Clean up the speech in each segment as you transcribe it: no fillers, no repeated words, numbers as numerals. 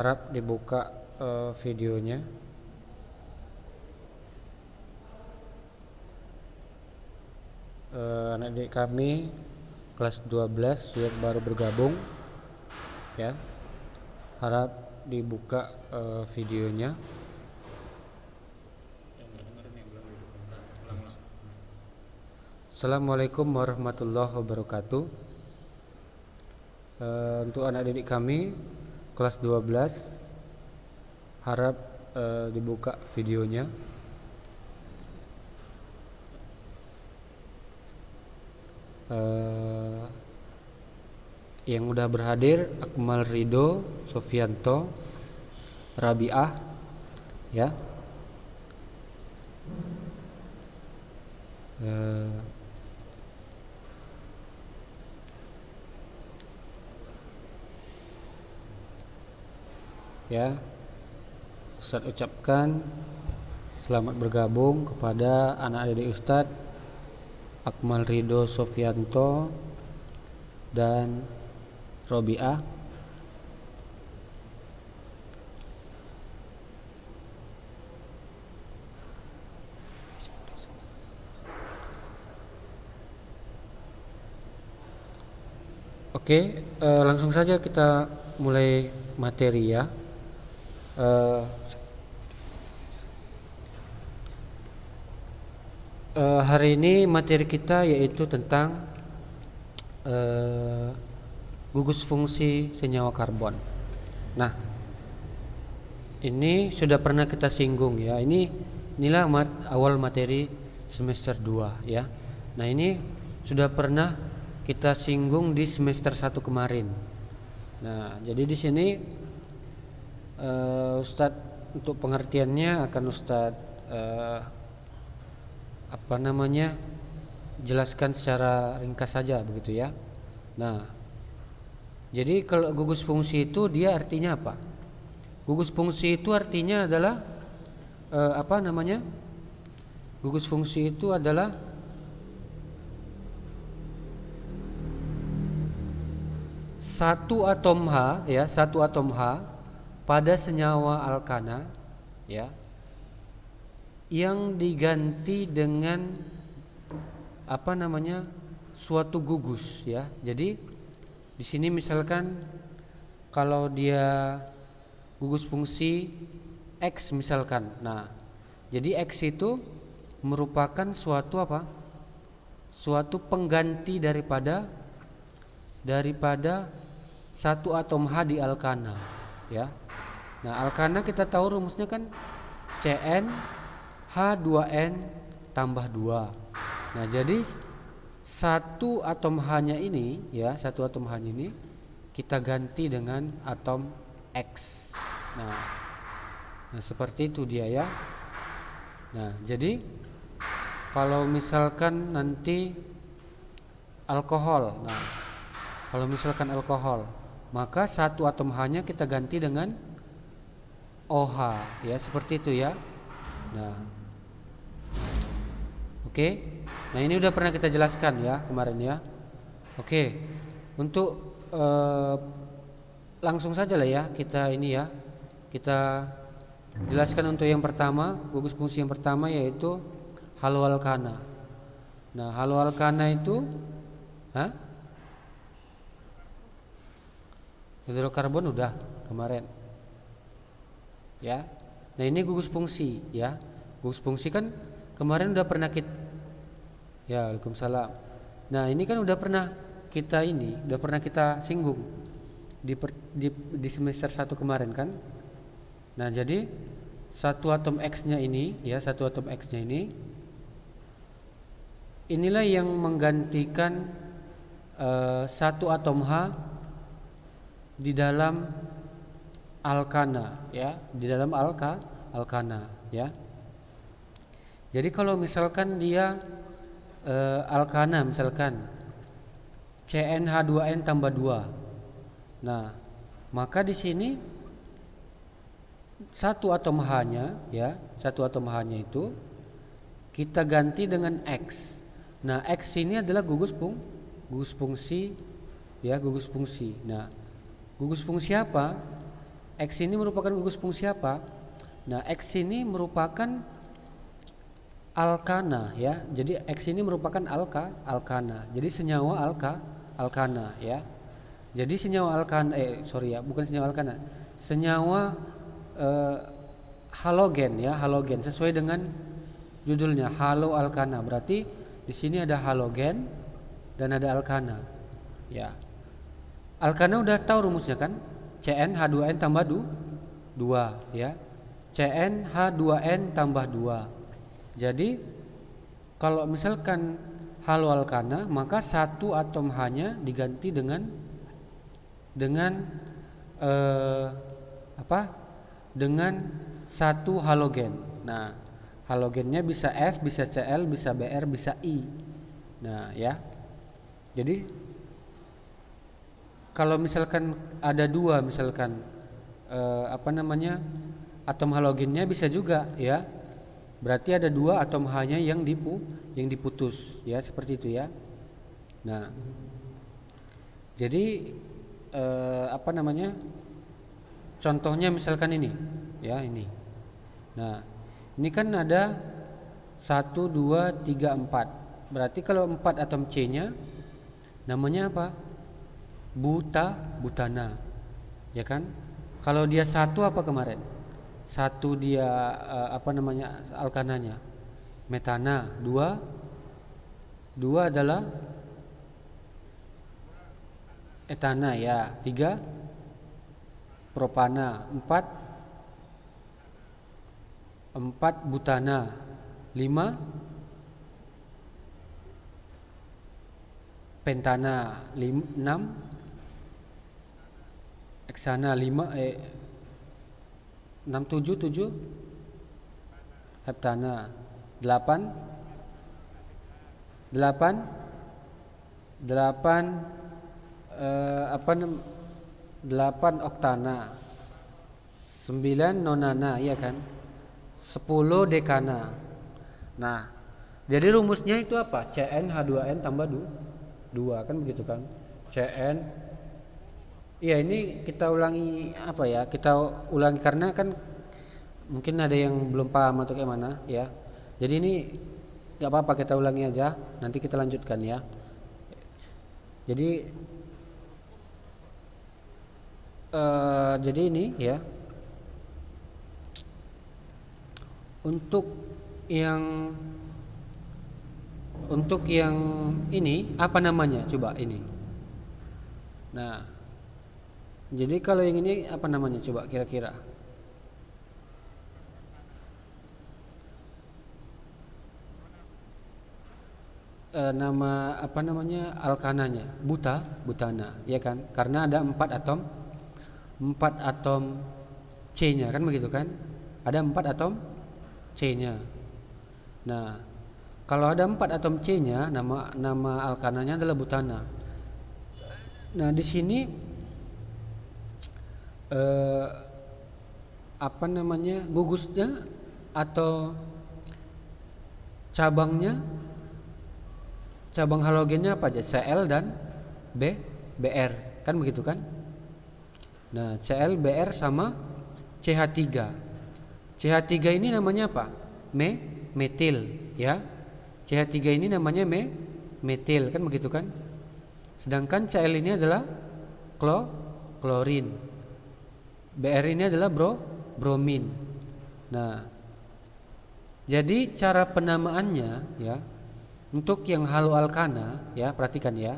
Harap dibuka videonya. Anak didik kami kelas 12 yang baru bergabung ya. Harap dibuka videonya. Assalamualaikum warahmatullahi wabarakatuh. Untuk anak didik kami kelas 12 harap dibuka videonya. Yang udah berhadir Akmal Ridho, Sofianto, Rabiah ya. Ya, Ustadz ucapkan selamat bergabung kepada anak didik Ustadz Akmal Ridho Sofianto dan Robiah. Oke, langsung saja kita mulai materi ya. Hari ini materi kita yaitu tentang gugus fungsi senyawa karbon. Nah, ini sudah pernah kita singgung ya. Inilah awal materi semester 2 ya. Nah, ini sudah pernah kita singgung di semester 1 kemarin. Nah, jadi di sini Ustadz untuk pengertiannya akan Ustadz jelaskan secara ringkas saja begitu ya. Nah, jadi kalau gugus fungsi itu dia artinya apa? Gugus fungsi itu artinya adalah gugus fungsi itu adalah satu atom H pada senyawa alkana ya, yang diganti dengan suatu gugus ya. Jadi di sini misalkan kalau dia gugus fungsi X misalkan. Nah, jadi X itu merupakan suatu pengganti daripada satu atom H di alkana ya. Nah, alkana kita tahu rumusnya kan Cn H2n tambah 2. Nah, jadi satu atom H-nya ini kita ganti dengan atom X. Nah, seperti itu dia ya. Nah, jadi kalau misalkan nanti alkohol. Nah, kalau misalkan alkohol, maka satu atom H-nya kita ganti dengan OH ya, seperti itu ya. Nah, oke. Nah, ini udah pernah kita jelaskan ya kemarin ya. Oke. Untuk langsung saja lah ya kita jelaskan untuk yang pertama, gugus fungsi yang pertama yaitu haloalkana. Nah, haloalkana itu hidrokarbon udah kemarin ya. Nah, ini gugus fungsi ya. Gugus fungsi kan kemarin udah pernah kita ya. Waalaikumsalam. Nah, ini kan udah pernah kita singgung di semester 1 kemarin kan. Nah, jadi satu atom X-nya ini inilah yang menggantikan satu atom H di dalam alkana ya, di dalam alkana ya. Jadi kalau misalkan dia alkana misalkan CnH2n tambah 2. Nah, maka di sini satu atom H-nya itu kita ganti dengan X. Nah, X ini adalah gugus fungsi ya, gugus fungsi. Nah, gugus fungsi apa? X ini merupakan gugus fungsi apa? Nah, X ini merupakan alkana ya. Jadi X ini merupakan alkana. Jadi senyawa alkana ya. Jadi senyawa alkana bukan senyawa alkana. Senyawa halogen ya, halogen sesuai dengan judulnya haloalkana. Berarti di sini ada halogen dan ada alkana. Ya. Alkana udah tahu rumusnya kan? CnH2n tambah 2 ya. CnH2n tambah 2. Jadi kalau misalkan haloalkana, maka satu atom H-nya diganti dengan dengan satu halogen. Nah, halogennya bisa F, bisa Cl, bisa Br, bisa I. Nah, ya. Jadi kalau misalkan ada dua, misalkan atom halogennya bisa juga ya. Berarti ada dua atom H-nya yang diputus ya, seperti itu ya. Nah, jadi contohnya misalkan ini ya, ini. Nah, ini kan ada 1, 2, 3, 4. Berarti kalau 4 atom C-nya namanya apa? Butana. Ya kan? Kalau dia satu apa kemarin? Satu dia alkananya? Metana. Dua adalah etana ya. 3 propana. 4 butana. 5 pentana. 6 heksana. 6 7 heptana. 8 oktana. 9 nonana, iya kan? 10 dekana. Nah, jadi rumusnya itu apa? CnH2n tambah 2 kan begitu kan? Iya, ini kita ulangi Kita ulangi karena kan mungkin ada yang belum paham atau kayak mana ya. Jadi ini nggak apa-apa, kita ulangi aja. Nanti kita lanjutkan ya. Jadi ini ya. Untuk yang ini apa namanya? Coba ini. Nah, jadi kalau yang ini apa namanya? Coba kira-kira. Nama apa namanya? Alkananya butana, ya kan? Karena ada 4 atom C-nya kan begitu kan? Ada 4 atom C-nya. Nah, kalau ada 4 atom C-nya, nama alkananya adalah butana. Nah, di sini gugusnya atau cabang halogennya apa aja? Cl dan Br kan begitu kan? Nah, Cl, Br sama CH3. CH3 ini namanya apa? Metil ya. CH3 ini namanya metil kan begitu kan? Sedangkan Cl ini adalah klorin. Br ini adalah bromin. Nah, jadi cara penamaannya ya, untuk yang haloalkana ya, perhatikan ya.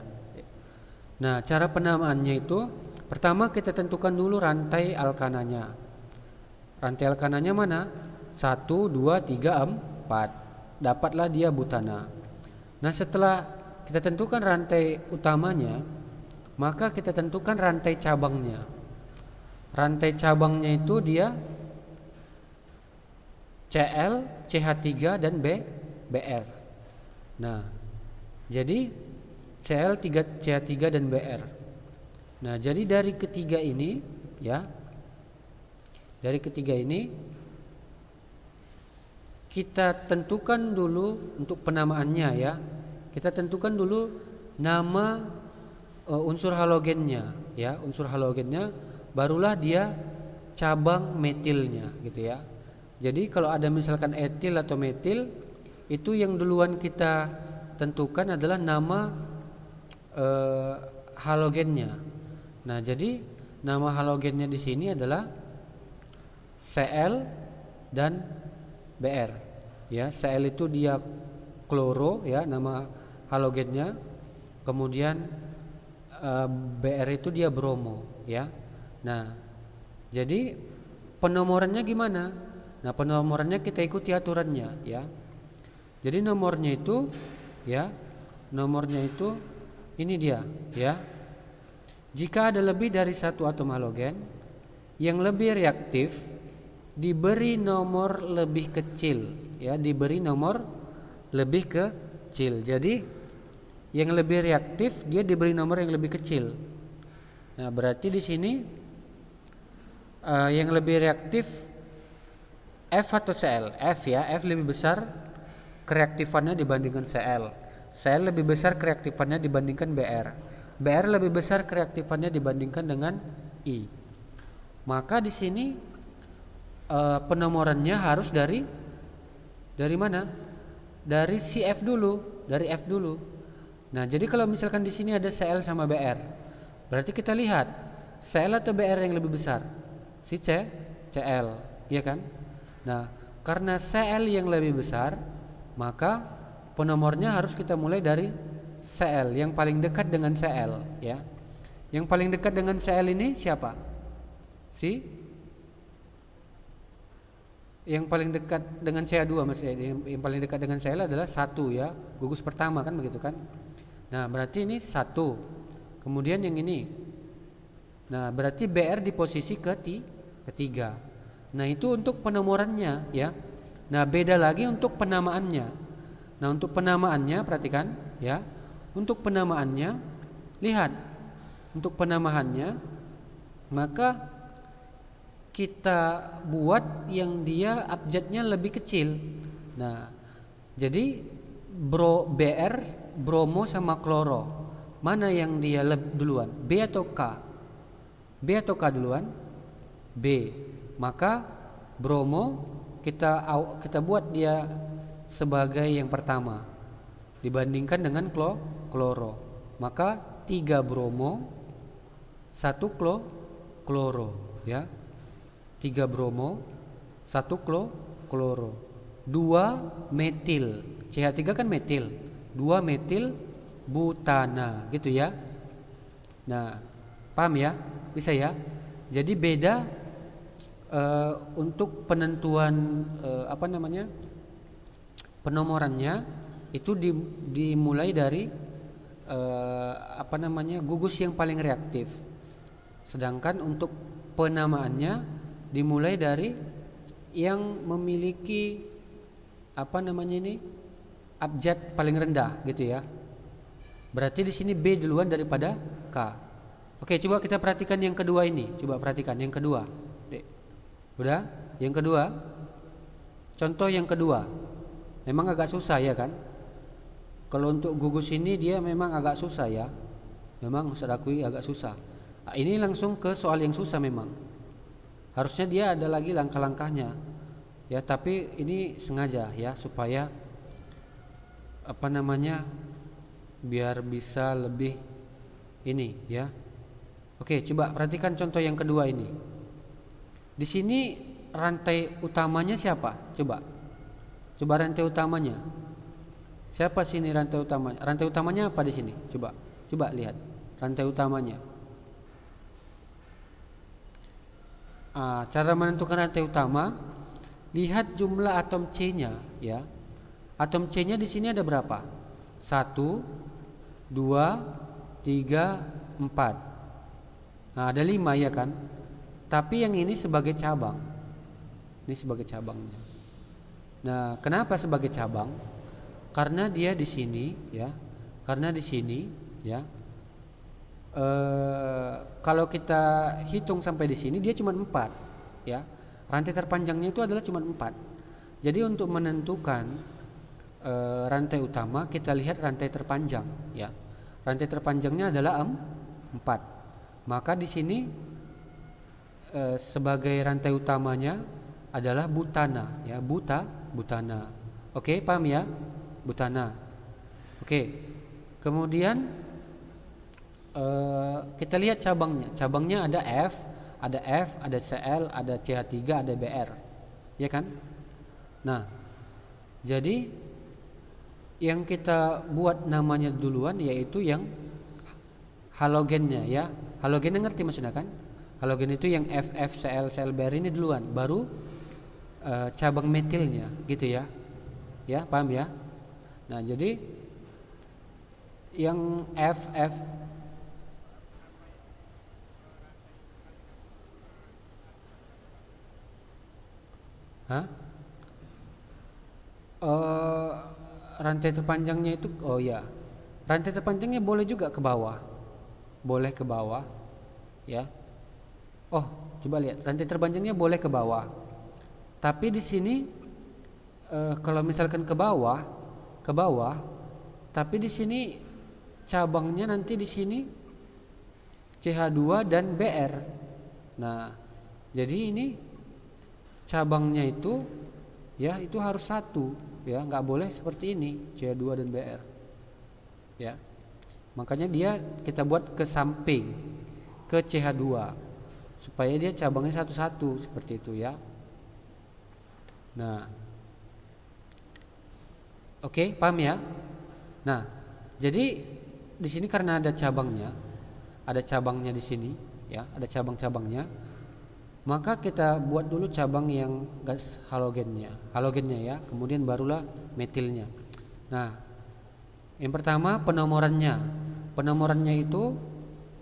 Nah, cara penamaannya itu pertama kita tentukan dulu rantai alkananya. Rantai alkananya mana? 1, 2, 3, 4. Dapatlah dia butana. Nah, setelah kita tentukan rantai utamanya, maka kita tentukan rantai cabangnya. Rantai cabangnya itu dia Cl, CH3 dan Br. Nah, jadi Cl, CH3 dan Br. Nah, jadi dari ketiga ini ya, kita tentukan dulu untuk penamaannya ya. Kita tentukan dulu nama unsur halogennya ya, unsur halogennya, barulah dia cabang metilnya gitu ya. Jadi kalau ada misalkan etil atau metil, itu yang duluan kita tentukan adalah nama halogennya. Nah, jadi nama halogennya di sini adalah Cl dan Br. Ya, Cl itu dia kloro ya, nama halogennya. Kemudian Br itu dia bromo ya. Nah, jadi penomorannya gimana? Nah, penomorannya kita ikuti aturannya ya. Jadi nomornya itu ya, nomornya itu ini dia ya. Jika ada lebih dari satu atom halogen yang lebih reaktif, diberi nomor lebih kecil ya, diberi nomor lebih kecil. Jadi yang lebih reaktif dia diberi nomor yang lebih kecil. Nah, berarti di sini yang lebih reaktif F atau Cl? F ya, F lebih besar kereaktifannya dibandingkan Cl. Cl lebih besar kereaktifannya dibandingkan Br. Br lebih besar kereaktifannya dibandingkan dengan I. Maka di sini penomorannya harus dari mana? Dari si F dulu, dari F dulu. Nah, jadi kalau misalkan di sini ada Cl sama Br, berarti kita lihat Cl atau Br yang lebih besar? Si Cl, iya kan? Nah, karena Cl yang lebih besar, maka penomornya harus kita mulai dari Cl yang paling dekat dengan Cl ya. Yang paling dekat dengan Cl ini siapa? Yang paling dekat dengan Ca2 maksudnya, yang paling dekat dengan Cl adalah 1 ya, gugus pertama kan begitu kan. Nah, berarti ini 1. Kemudian yang ini. Nah, berarti Br di posisi ketiga. Nah, itu untuk penomorannya ya. Nah, beda lagi untuk penamaannya. Nah, untuk penamaannya perhatikan ya. Untuk penamaannya lihat. Untuk penamaannya maka kita buat yang dia abjadnya lebih kecil. Nah, jadi Br, bromo sama kloro, mana yang dia duluan? B atau K? B atau K duluan? B. Maka bromo kita buat dia sebagai yang pertama dibandingkan dengan kloro. Maka 3 bromo 1 kloro ya. 3 bromo 1 kloro, 2 metil. CH3 kan metil, 2 metil butana gitu ya. Nah, paham ya? Bisa ya? Jadi beda untuk penentuan penomorannya itu dimulai dari gugus yang paling reaktif. Sedangkan untuk penamaannya dimulai dari yang memiliki abjad paling rendah gitu ya. Berarti di sini B duluan daripada K. Oke, coba kita perhatikan yang kedua ini. Coba perhatikan yang kedua. Dek. Udah? Yang kedua. Contoh yang kedua. Memang agak susah ya kan? Kalau untuk gugus ini dia memang agak susah ya. Memang Ustaz akui agak susah. Nah, ini langsung ke soal yang susah memang. Harusnya dia ada lagi langkah-langkahnya. Ya, tapi ini sengaja ya supaya biar bisa lebih ini ya. Oke, coba perhatikan contoh yang kedua ini. Di sini rantai utamanya siapa? Coba rantai utamanya. Siapa sini rantai utamanya? Rantai utamanya apa di sini? Coba lihat rantai utamanya. Cara menentukan rantai utama, lihat jumlah atom C-nya ya. Atom C-nya di sini ada berapa? 1, 2, 3, 4. Nah, ada 5 ya kan? Tapi yang ini sebagai cabang. Ini sebagai cabangnya. Nah, kenapa sebagai cabang? Karena dia di sini ya. Karena di sini ya. Kalau kita hitung sampai di sini dia cuma 4 ya. Rantai terpanjangnya itu adalah cuma 4. Jadi untuk menentukan rantai utama kita lihat rantai terpanjang ya. Rantai terpanjangnya adalah 4. Maka di sini sebagai rantai utamanya adalah butana ya, butana. Oke, paham ya? Butana. Oke. Kemudian kita lihat cabangnya. Cabangnya ada F, ada Cl, ada CH3, ada Br. Ya kan? Nah, jadi yang kita buat namanya duluan yaitu yang halogennya ya. Halogennya ngerti maksudnya kan? Halogen itu yang F, Cl, Cl-Br ini duluan, baru cabang metilnya gitu ya. Ya, paham ya? Nah, jadi yang F Hah? Eh, rantai terpanjangnya itu rantai terpanjangnya boleh juga ke bawah, boleh ke bawah ya. Oh, coba lihat, rantai terpanjangnya boleh ke bawah, tapi di sini kalau misalkan ke bawah, tapi di sini cabangnya nanti di sini CH2 dan Br. Nah, jadi ini cabangnya itu ya itu harus satu ya, nggak boleh seperti ini CH2 dan Br ya. Makanya dia kita buat ke samping ke CH2 supaya dia cabangnya satu-satu seperti itu ya. Nah, oke, paham ya? Nah, jadi di sini karena ada cabangnya di sini ya, ada cabang-cabangnya, maka kita buat dulu cabang yang gas halogennya ya, kemudian barulah metilnya. Nah, yang pertama penomorannya itu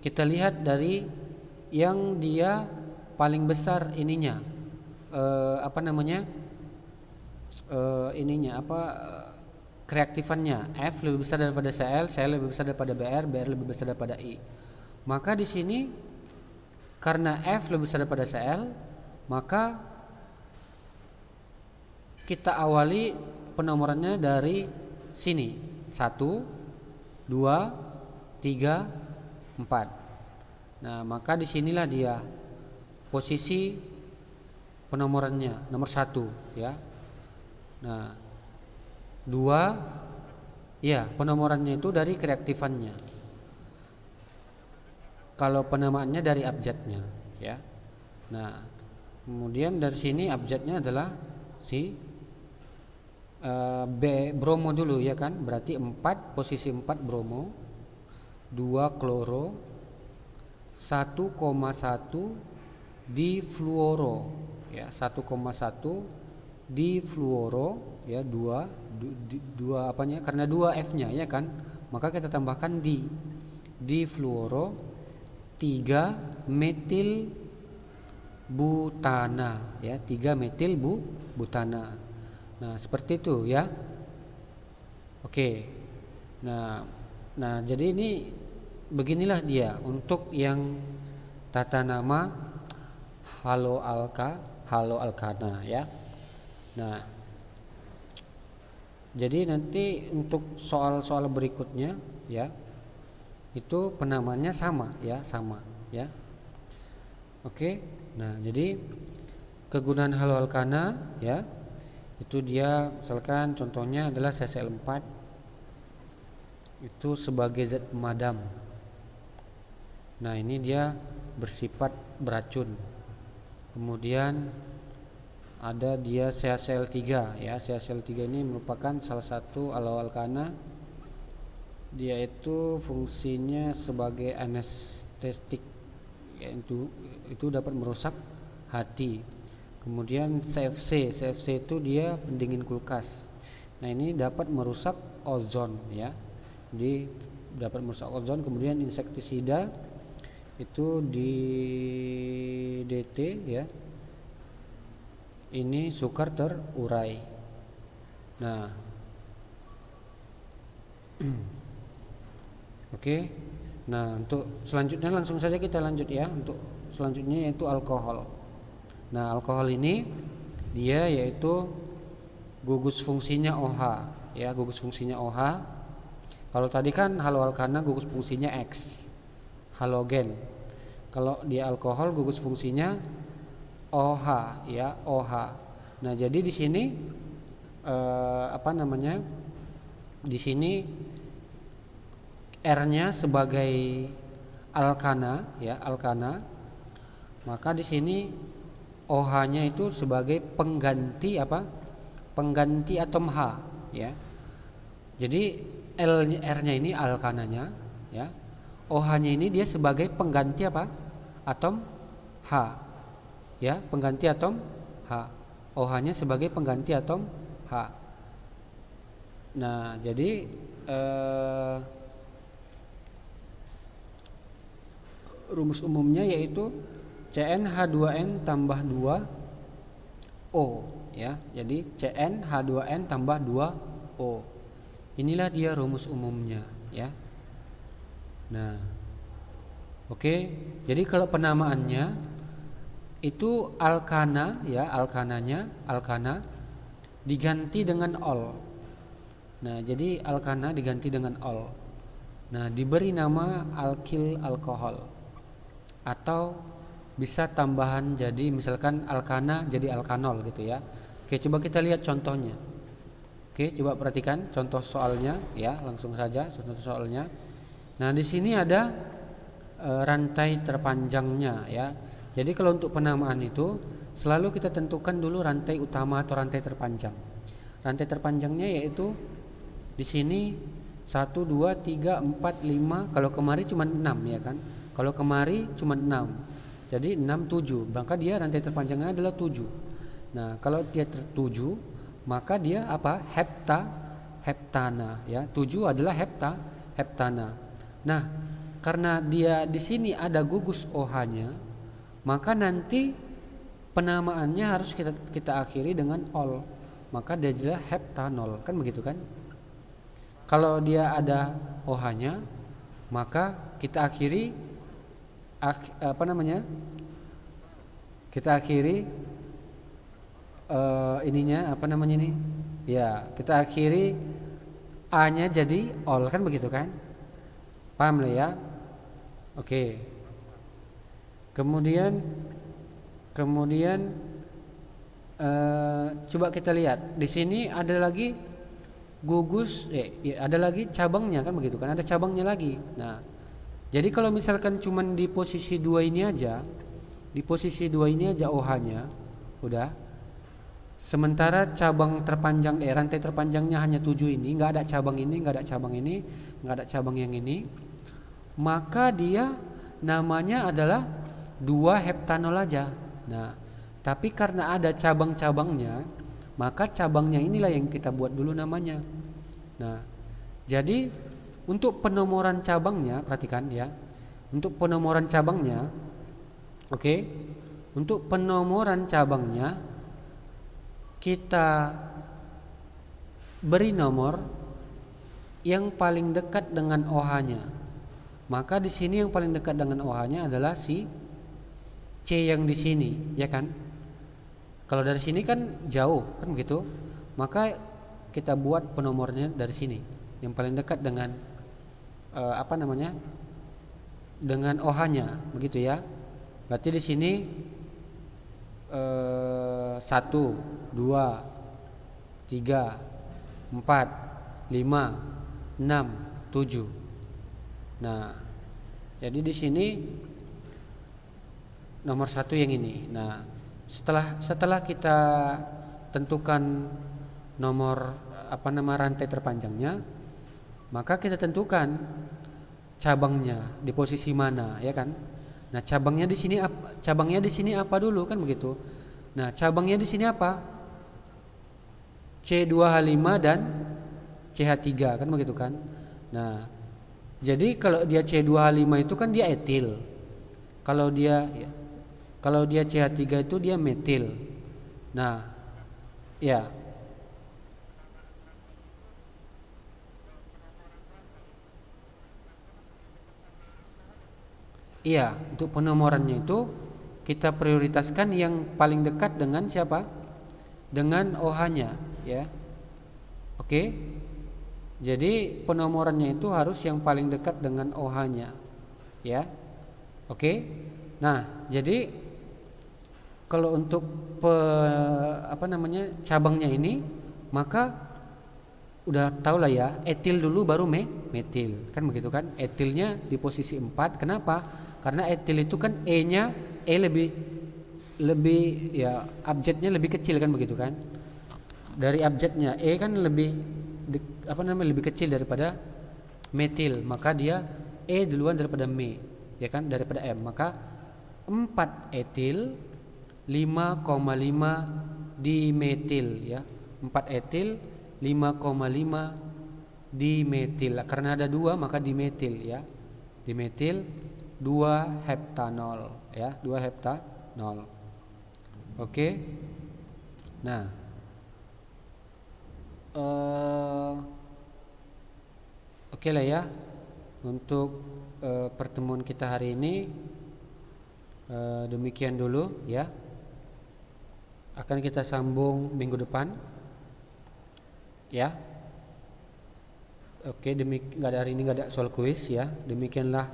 kita lihat dari yang dia paling besar ininya, kereaktifannya. F lebih besar daripada Cl lebih besar daripada Br lebih besar daripada I. Maka di sini karena F lebih besar daripada Cl, maka kita awali penomorannya dari sini 1, 2, 3, 4. Nah, maka disinilah dia posisi penomorannya nomor 1 ya. Nah, 2 ya, penomorannya itu dari kereaktifannya. Kalau penamaannya dari abjadnya ya. Nah, kemudian dari sini abjadnya adalah si B bromo dulu ya kan. Berarti 4, posisi 4 bromo, 2 kloro, 1,1 di fluoro ya, 1,1 di fluoro ya, 2 apanya, karena 2 F-nya ya kan, maka kita tambahkan di fluoro, 3 metil butana ya, 3 metil butana. Nah, seperti itu ya. Oke. Nah, jadi ini beginilah dia untuk yang tata nama haloalkana ya. Nah, jadi nanti untuk soal-soal berikutnya ya, itu penamaannya sama ya. Oke. Nah, jadi kegunaan haloalkana ya, itu dia misalkan contohnya adalah CCl4 itu sebagai zat pemadam. Nah, ini dia bersifat beracun. Kemudian ada dia CaCl3 ya. CaCl3 ini merupakan salah satu haloalkana. Dia itu fungsinya sebagai anestetik ya, itu dapat merusak hati. Kemudian CFC itu dia pendingin kulkas. Nah, ini dapat merusak ozon ya. Jadi dapat merusak ozon. Kemudian insektisida itu di DT ya. Ini sukar terurai. Nah, oke. Nah, untuk selanjutnya langsung saja kita lanjut ya. Untuk selanjutnya yaitu alkohol. Nah, alkohol ini dia yaitu gugus fungsinya OH ya, gugus fungsinya OH. Kalau tadi kan haloalkana gugus fungsinya X, halogen. Kalau dia alkohol gugus fungsinya OH ya, OH. Nah, jadi di sini apa namanya? Di sini R-nya sebagai alkana ya, alkana. Maka di sini OH-nya itu sebagai pengganti apa? Pengganti atom H ya. Jadi R-nya ini alkananya ya. OH-nya ini dia sebagai pengganti apa? Atom H. Ya, pengganti atom H. OH-nya sebagai pengganti atom H. Nah, jadi rumus umumnya yaitu CnH2n tambah 2O ya. Jadi CnH2n tambah 2O. Inilah dia rumus umumnya ya. Nah, oke. Jadi kalau penamaannya itu alkana ya, alkananya, alkana diganti dengan ol. Nah, jadi alkana diganti dengan ol. Nah, diberi nama alkil alkohol. Atau bisa tambahan jadi misalkan alkana jadi alkanol gitu ya. Oke, coba kita lihat contohnya. Oke, coba perhatikan contoh soalnya ya, langsung saja contoh soalnya. Nah, di sini ada rantai terpanjangnya ya. Jadi kalau untuk penamaan itu selalu kita tentukan dulu rantai utama atau rantai terpanjang. Rantai terpanjangnya yaitu di sini 1 2 3 4 5, kalau kemari cuma 6 ya kan. Kalau kemari cuma 6. Jadi 6 7, maka dia rantai terpanjangnya adalah 7. Nah, kalau dia 7, maka dia apa? Heptana ya. 7 adalah heptana. Nah, karena dia di sini ada gugus OH-nya, maka nanti penamaannya harus kita akhiri dengan ol. Maka dia adalah heptanol, kan begitu kan? Kalau dia ada OH-nya, maka kita akhiri apa namanya? Kita akhiri ininya apa namanya ini? Ya, kita akhiri A-nya jadi ol, kan begitu kan? Paham lah ya? Oke. Kemudian coba kita lihat di sini ada lagi gugus, ada lagi cabangnya, kan begitu kan? Ada cabangnya lagi. Nah, jadi kalau misalkan cuman di posisi 2 ini aja, di posisi 2 ini aja OH-nya, udah. Sementara cabang terpanjang rantai terpanjangnya hanya 7 ini, nggak ada cabang ini, nggak ada cabang ini, nggak ada cabang yang ini, maka dia namanya adalah 2 heptanol aja. Nah, tapi karena ada cabang-cabangnya, maka cabangnya inilah yang kita buat dulu namanya. Nah, jadi untuk penomoran cabangnya, perhatikan ya. Untuk penomoran cabangnya, oke. Untuk penomoran cabangnya kita beri nomor yang paling dekat dengan OH-nya. Maka di sini yang paling dekat dengan OH-nya adalah si C yang di sini, ya kan? Kalau dari sini kan jauh, kan begitu? Maka kita buat penomornya dari sini, yang paling dekat dengan apa namanya? Dengan OH-nya, begitu ya. Berarti di sini 1 2 3 4 5 6 7. Nah, jadi di sini nomor 1 yang ini. Nah, setelah kita tentukan nomor apa nama rantai terpanjangnya, maka kita tentukan cabangnya di posisi mana, ya kan? Nah, cabangnya di sini apa dulu, kan begitu. Nah, cabangnya di sini apa? C2H5 dan CH3, kan begitu kan? Nah, jadi kalau dia C2H5 itu kan dia etil. Kalau dia CH3 itu dia metil. Nah, ya. Iya, untuk penomorannya itu kita prioritaskan yang paling dekat dengan siapa? Dengan OH-nya, ya. Oke. Jadi penomorannya itu harus yang paling dekat dengan OH-nya, ya. Oke. Nah, jadi kalau untuk cabangnya ini, maka udah tau lah ya, etil dulu baru metil, kan begitu kan? Etilnya di posisi 4. Kenapa? Karena etil itu kan E lebih ya, abjadnya lebih kecil, kan begitu kan? Dari abjadnya E kan lebih kecil daripada metil, maka dia E duluan daripada ya kan, daripada M. Maka 4 etil 5,5 dimetil ya. 4 etil 5,5 dimetil. Karena ada 2 maka dimetil ya. Dimetil 2 heptanol ya, 2 heptanol. Oke. Nah, oke lah ya. Untuk pertemuan kita hari ini demikian dulu ya. Akan kita sambung minggu depan ya. Oke, hari ini nggak ada soal kuis ya. Demikianlah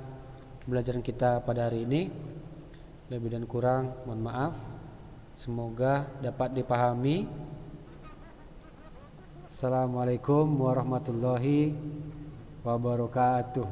pembelajaran kita pada hari ini. Lebih dan kurang mohon maaf. Semoga dapat dipahami. Assalamualaikum warahmatullahi wabarakatuh.